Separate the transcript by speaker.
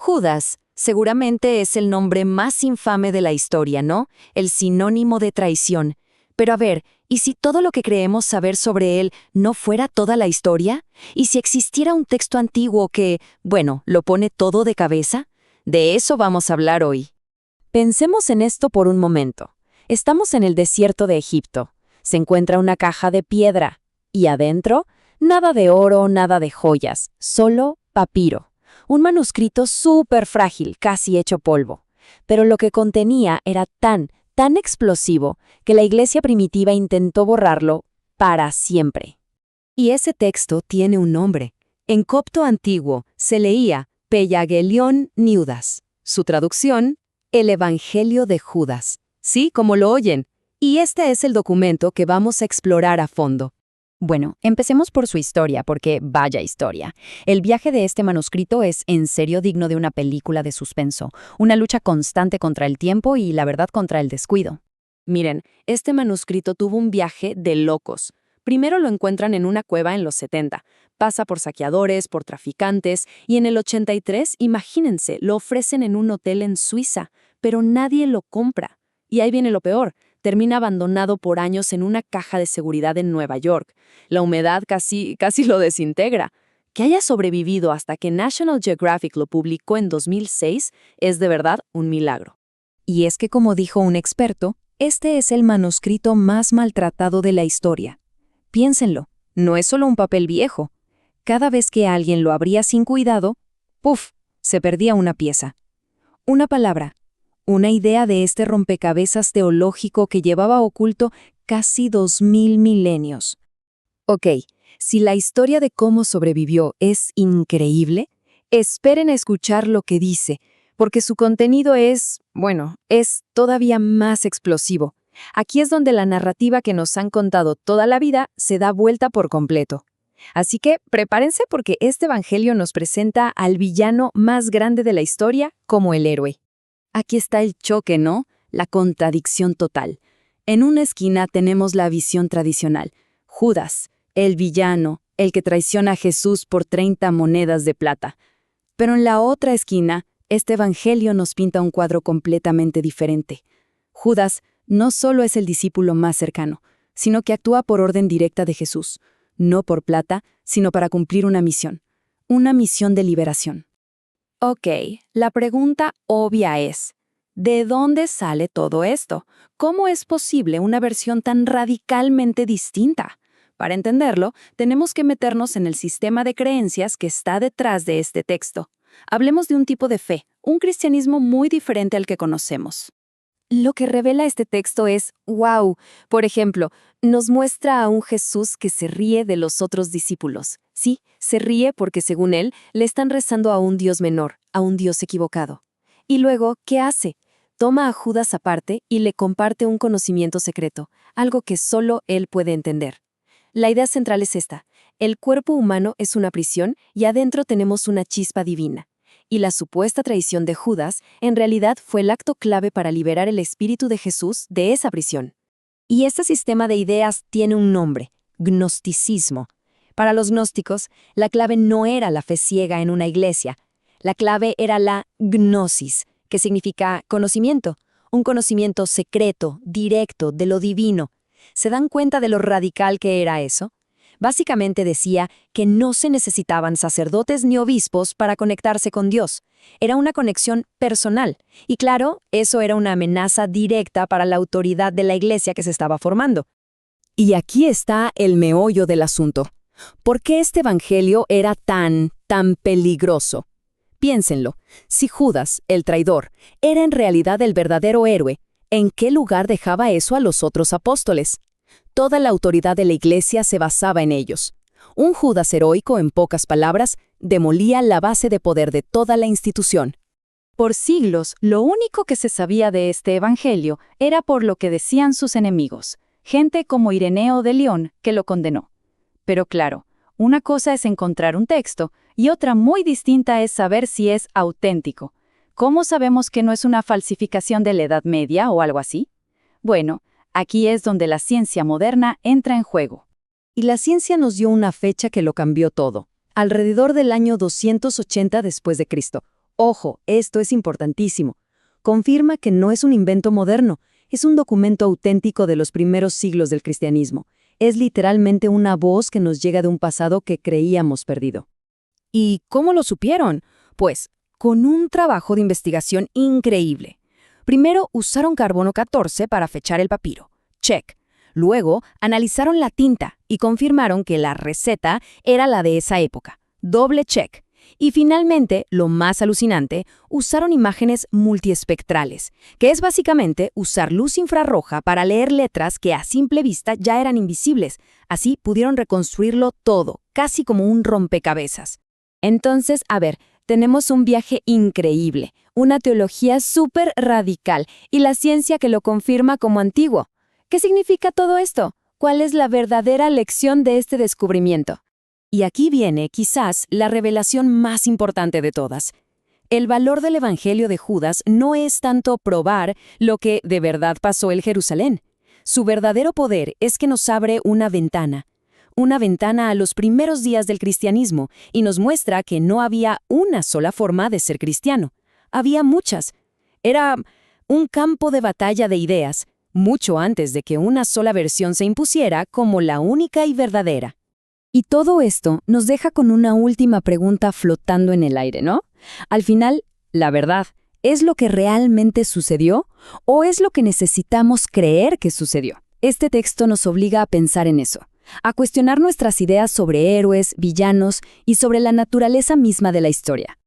Speaker 1: Judas seguramente es el nombre más infame de la historia, ¿no? El sinónimo de traición. Pero a ver, ¿y si todo lo que creemos saber sobre él no fuera toda la historia? ¿Y si existiera un texto antiguo que, bueno, lo pone todo de cabeza? De eso vamos a hablar hoy. Pensemos en esto por un momento. Estamos en el desierto de Egipto. Se encuentra una caja de piedra. Y adentro, nada de oro, nada de joyas, solo papiro. Un manuscrito súper frágil, casi hecho polvo. Pero lo que contenía era tan explosivo que la iglesia primitiva intentó borrarlo para siempre. Y ese texto tiene un nombre. En copto antiguo se leía Peyagelion Niudas. Su traducción, el Evangelio de Judas. Sí, como lo oyen. Y este es el documento que vamos a explorar a fondo. Bueno, empecemos por su historia, porque vaya historia. El viaje de este manuscrito es en serio digno de una película de suspenso, una lucha constante contra el tiempo y, la verdad, contra el descuido. Miren, este manuscrito tuvo un viaje de locos. Primero lo encuentran en una cueva en los 70, pasa por saqueadores, por traficantes, y en el 83, imagínense, lo ofrecen en un hotel en Suiza, pero nadie lo compra. Y ahí viene lo peor. Termina abandonado por años en una caja de seguridad en Nueva York. La humedad casi lo desintegra. Que haya sobrevivido hasta que National Geographic lo publicó en 2006 es de verdad un milagro. Y es que, como dijo un experto, este es el manuscrito más maltratado de la historia. Piénsenlo, no es solo un papel viejo. Cada vez que alguien lo abría sin cuidado, ¡puf!, se perdía una pieza. Una palabra. Una idea de este rompecabezas teológico que llevaba oculto casi 2000 milenios. Ok, si la historia de cómo sobrevivió es increíble, esperen a escuchar lo que dice, porque su contenido es todavía más explosivo. Aquí es donde la narrativa que nos han contado toda la vida se da vuelta por completo. Así que prepárense porque este evangelio nos presenta al villano más grande de la historia como el héroe. Aquí está el choque, ¿no? La contradicción total. En una esquina tenemos la visión tradicional. Judas, el villano, el que traiciona a Jesús por 30 monedas de plata. Pero en la otra esquina, este evangelio nos pinta un cuadro completamente diferente. Judas no solo es el discípulo más cercano, sino que actúa por orden directa de Jesús. No por plata, sino para cumplir una misión de liberación. Ok, la pregunta obvia es, ¿de dónde sale todo esto? ¿Cómo es posible una versión tan radicalmente distinta? Para entenderlo, tenemos que meternos en el sistema de creencias que está detrás de este texto. Hablemos de un tipo de fe, un cristianismo muy diferente al que conocemos. Lo que revela este texto es, ¡wow! Por ejemplo, nos muestra a un Jesús que se ríe de los otros discípulos. Sí, se ríe porque, según él, le están rezando a un Dios menor, a un Dios equivocado. Y luego, ¿qué hace? Toma a Judas aparte y le comparte un conocimiento secreto, algo que solo él puede entender. La idea central es esta. El cuerpo humano es una prisión y adentro tenemos una chispa divina. Y la supuesta traición de Judas, en realidad, fue el acto clave para liberar el espíritu de Jesús de esa prisión. Y este sistema de ideas tiene un nombre, gnosticismo. Para los gnósticos, la clave no era la fe ciega en una iglesia. La clave era la gnosis, que significa conocimiento, un conocimiento secreto, directo, de lo divino. ¿Se dan cuenta de lo radical que era eso? Básicamente decía que no se necesitaban sacerdotes ni obispos para conectarse con Dios. Era una conexión personal. Y claro, eso era una amenaza directa para la autoridad de la iglesia que se estaba formando. Y aquí está el meollo del asunto. ¿Por qué este evangelio era tan peligroso? Piénsenlo. Si Judas, el traidor, era en realidad el verdadero héroe, ¿en qué lugar dejaba eso a los otros apóstoles? Toda la autoridad de la iglesia se basaba en ellos. Un Judas heroico, en pocas palabras, demolía la base de poder de toda la institución. Por siglos, lo único que se sabía de este evangelio era por lo que decían sus enemigos, gente como Ireneo de León, que lo condenó. Pero claro, una cosa es encontrar un texto y otra muy distinta es saber si es auténtico. ¿Cómo sabemos que no es una falsificación de la Edad Media o algo así? Bueno, aquí es donde la ciencia moderna entra en juego. Y la ciencia nos dio una fecha que lo cambió todo. Alrededor del año 280 después de Cristo, Ojo, esto es importantísimo. Confirma que no es un invento moderno, es un documento auténtico de los primeros siglos del cristianismo. Es literalmente una voz que nos llega de un pasado que creíamos perdido.
Speaker 2: ¿Y cómo lo supieron? Pues, con un trabajo de investigación increíble. Primero usaron carbono 14 para fechar el papiro. Check. Luego analizaron la tinta y confirmaron que la receta era la de esa época. Doble check. Y finalmente, lo más alucinante, usaron imágenes multiespectrales, que es básicamente usar luz infrarroja para leer letras que a simple vista ya eran invisibles. Así pudieron reconstruirlo todo, casi como un rompecabezas. Entonces, a ver, tenemos un viaje increíble, una teología súper radical y la ciencia que lo confirma como antiguo. ¿Qué significa todo esto? ¿Cuál es la verdadera lección de este descubrimiento? Y aquí viene, quizás, la revelación más importante de todas. El valor del Evangelio de Judas no es tanto probar lo que de verdad pasó en Jerusalén. Su verdadero poder es que nos abre una ventana a los primeros días del cristianismo y nos muestra que no había una sola forma de ser cristiano. Había muchas. Era un campo de batalla de ideas, mucho antes de que una sola versión se impusiera como la única y verdadera. Y todo esto nos deja con una última pregunta flotando en el aire, ¿no? Al final, la verdad, ¿es lo que realmente sucedió o es lo que necesitamos creer que sucedió? Este texto nos obliga a pensar en eso, a cuestionar nuestras ideas sobre héroes, villanos y sobre la naturaleza misma de la historia.